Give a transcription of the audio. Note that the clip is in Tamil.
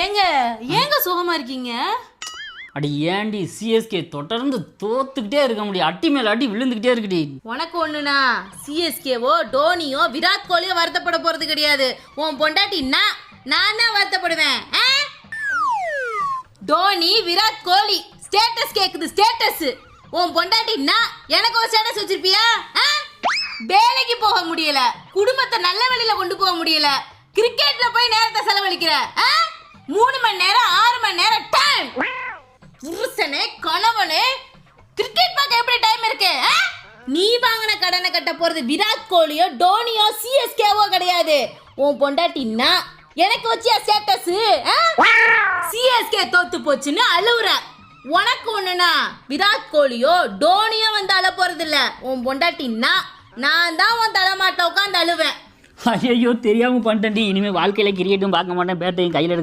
ஏங்க ஏங்க சுகமா இருக்கீங்க? அடி ஏண்டி சிஎஸ்கே தொடர்ந்து தோத்துக்கிட்டே இருக்க முடியும், அட்டி மேல அடி விழுந்துகிட்டே இருக்குடி. உனக்கு ஒண்ணுனா சிஎஸ்கேவோ டோனியோ விராட் கோலியோ வருத்தப்பட போறது கிடையாது. உன் பொண்டாட்டி நான் தான் வருத்தப்படுவேன். டோனி விராட் கோலி ஸ்டேட்டஸ் கேக்குது, ஸ்டேட்டஸ். உன் பொண்டாட்டி எனக்கு ஒரு ஸ்டேட்டஸ் வச்சிருப்பியா? வேலைக்கு போக முடியல, குடும்பத்தை நல்ல வழியில கொண்டு போக முடியல, கிரிக்கெட்ல போய் நேரத்தை செலவழிக்கிற. 3 மணி நேரம் 6 மணி நேரம் டைம். புருஷனே கணவனே கிரிக்கெட் பார்க்க எப்படி டைம் இருக்கு? நீ வாங்கின கடனை கட்ட போறது விராட் கோலியோ டோனியோ சிஎஸ்கேவோ கிடையாது. உன் பொண்டாட்டி எனக்கு வச்சியா ஸ்டேட்டஸ்? சிஎஸ்கே தோத்து போச்சுன்னு அழுவுற. உனக்கு ஒண்ணுனா விராட் கோலியோ டோனியோ வந்து அழ போறது இல்ல. உன் பொண்டாட்டி நான் தான் உன் தலைமாட்டில் உட்காந்து அழுவேன். ஐயோ தெரியாம பண்ணிட்டேன்டி. இனிமே வாழ்க்கையில கிரிக்கெட்டும் பார்க்க மாட்டேன், பேட்டையும் கையில